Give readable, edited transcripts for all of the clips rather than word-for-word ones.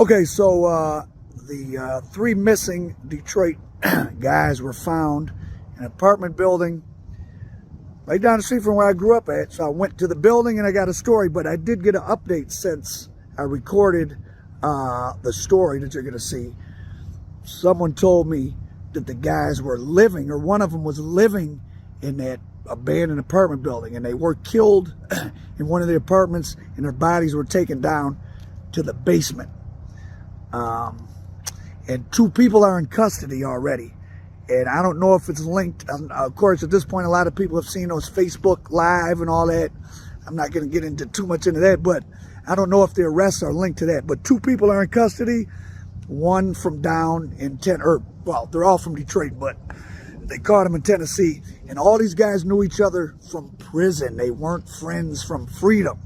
Okay, so the three missing Detroit guys were found in an apartment building right down the street from where I grew up at. So I went to the building and I got a story, but I did get an update since I recorded the story that you're going to see. Someone told me that the guys were living, or one of them was living in that abandoned apartment building, and they were killed in one of the apartments, and their bodies were taken down to the basement. And two people are in custody already. And I don't know if it's linked. Of course, at this point, a lot of people have seen those Facebook Live and all that. I'm not going to get into too much into that, but I don't know if the arrests are linked to that. But two people are in custody. One from down in well, they're all from Detroit, but they caught them in Tennessee. And all these guys knew each other from prison. They weren't friends from freedom.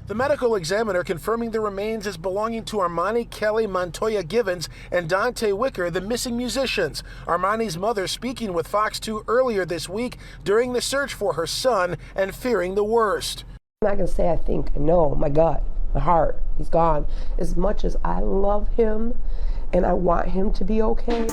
The medical examiner confirming the remains as belonging to Armani Kelly, Montoya Givens, and Dante Wicker, the missing musicians. Armani's mother speaking with Fox 2 earlier this week during the search for her son and fearing the worst. I'm not going to say I think, no, my gut, my heart, he's gone. As much as I love him and I want him to be okay.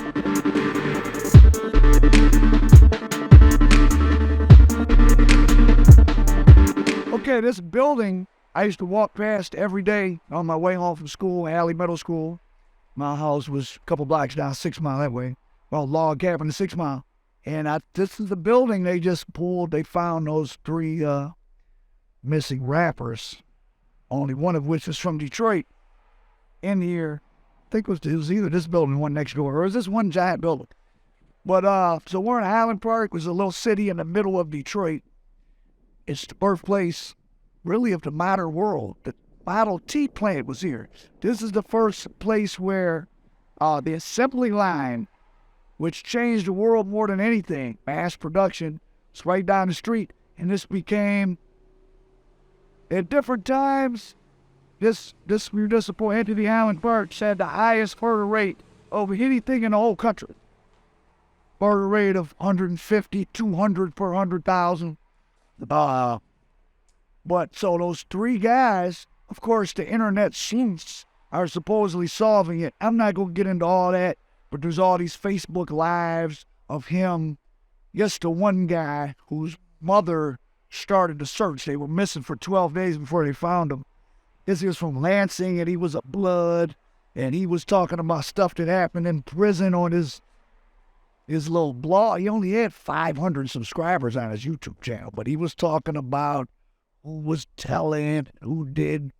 Okay, this building I used to walk past every day on my way home from school, Alley Middle School. My house was a couple blocks down, 6 Mile that way. Well, log cabin to 6 Mile. And this is the building they just pulled. They found those three missing rappers, only one of which is from Detroit, in here. I think it was either this building or one next door, or was this one giant building? But so we're in Highland Park, which is a little city in the middle of Detroit. It's the birthplace, really, of the modern world. The Model T plant was here. This is the first place where the assembly line, which changed the world more than anything, mass production, it's right down the street. And this became, at different times, this municipal entity, Highland Park, had the highest murder rate of anything in the whole country. Murder rate of 150, 200 per 100,000. But so those three guys, of course, the internet sleuths are supposedly solving it. I'm not going to get into all that, but there's all these Facebook Lives of him, just the one guy whose mother started the search. They were missing for 12 days before they found him. This was from Lansing, and he was a blood, and he was talking about stuff that happened in prison on his little blog. He only had 500 subscribers on his YouTube channel, but he was talking about who was telling, who did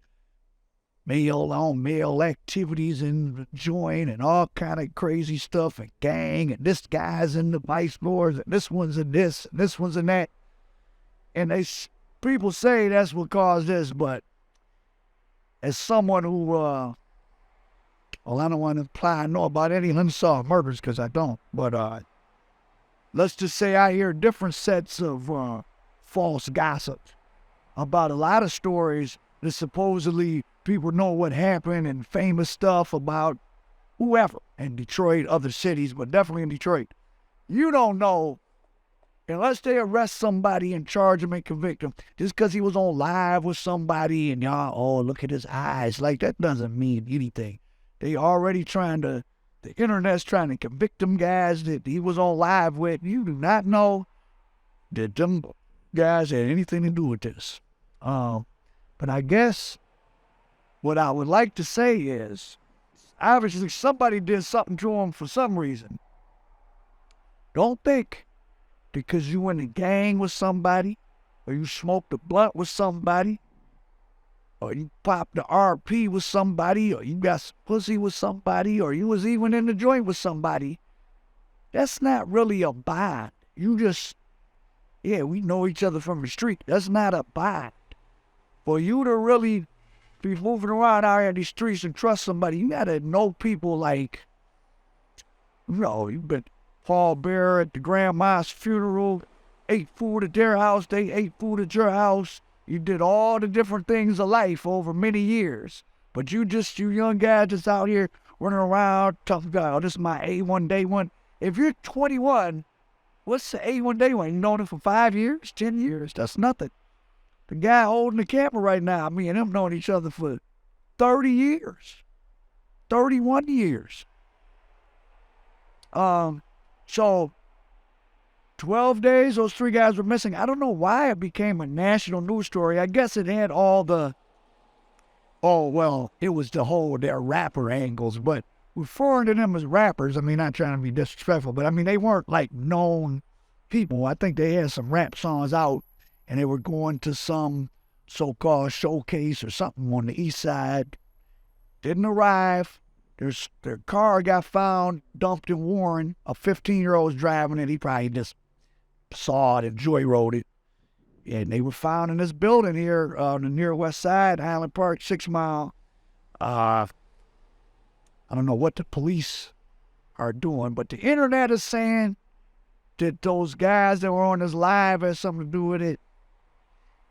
male activities in the joint and all kind of crazy stuff, and gang, and this guy's in the vice lords, and this one's in this, and this one's in that. And people say that's what caused this, but as someone who, well, I don't want to imply I know about any unsolved murders, because I don't, but let's just say I hear different sets of false gossip about a lot of stories that supposedly people know what happened, and famous stuff about whoever in Detroit, other cities, but definitely in Detroit. You don't know unless they arrest somebody and charge him and convict him just because he was on live with somebody and y'all, oh, look at his eyes. Like, that doesn't mean anything. They already the internet's trying to convict them guys that he was on live with. You do not know that them guys had anything to do with this. But I guess what I would like to say is, obviously somebody did something to him for some reason. Don't think because you in a gang with somebody, or you smoked a blunt with somebody, or you popped the RP with somebody, or you got some pussy with somebody, or you was even in the joint with somebody. That's not really a bond. You just, yeah, we know each other from the street. That's not a bond. For you to really be moving around out here in these streets and trust somebody, you gotta know people like, you know, you've been Paul Bearer at the grandma's funeral, ate food at their house, they ate food at your house. You did all the different things of life over many years. But you young guys just out here running around talking about, oh, this is my A1 day one. If you're 21, what's the A1 day one? You known him for 5 years, 10 years? That's nothing. The guy holding the camera right now, me and him known each other for 30 years. 31 years. So 12 days, those 3 guys were missing. I don't know why it became a national news story. I guess it had all the, oh, well, it was the whole, their rapper angles, but referring to them as rappers, I mean, not trying to be disrespectful, but I mean, they weren't like known people. I think they had some rap songs out and they were going to some so-called showcase or something on the east side. Didn't arrive. Their car got found, dumped in Warren. A 15-year-old was driving it. He probably just saw it and joyrode it. And they were found in this building here on the near west side, Highland Park, 6 Mile. I don't know what the police are doing, but the internet is saying that those guys that were on this live had something to do with it.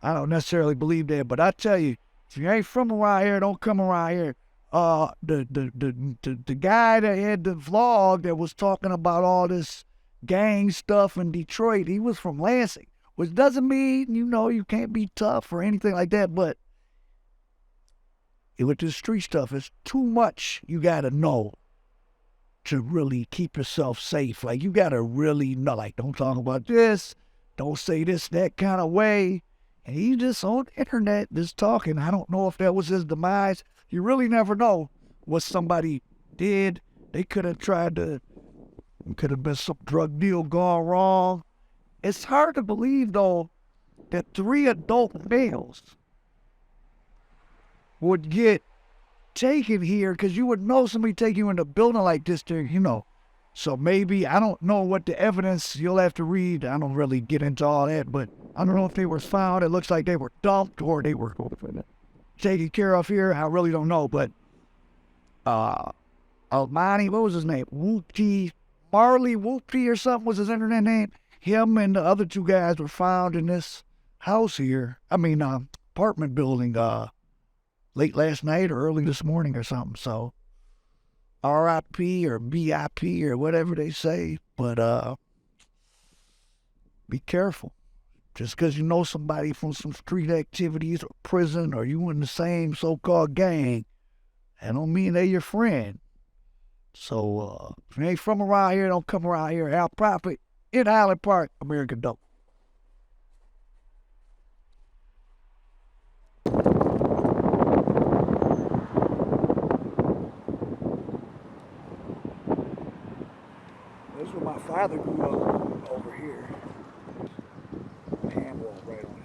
I don't necessarily believe that, but I tell you, if you ain't from around here, don't come around here. The guy that had the vlog that was talking about all this gang stuff in Detroit, he was from Lansing, which doesn't mean, you can't be tough or anything like that, but with this street stuff, it's too much you gotta know to really keep yourself safe. Like, you gotta really know, like, don't talk about this, don't say this, that kind of way. And he just on the internet just talking. I don't know if that was his demise. You really never know what somebody did. They could have could have been some drug deal gone wrong. It's hard to believe, though, that 3 adult males would get taken here, because you would know somebody take you in a building like this there, So maybe, I don't know what the evidence, you'll have to read. I don't really get into all that, but I don't know if they were found. It looks like they were dumped or they were taken care of here. I really don't know, but Armani, what was his name? Marley Whoopty or something was his internet name. Him and the other 2 guys were found in this house here. Apartment building late last night or early this morning or something. So R.I.P. or B.I.P. or whatever they say. But be careful. Just because you know somebody from some street activities or prison or you in the same so-called gang, that don't mean they're your friend. So if you ain't from around here, don't come around here. Al Prophet in Highland Park, American Dope. This is where my father grew up, over here. Man, well, right on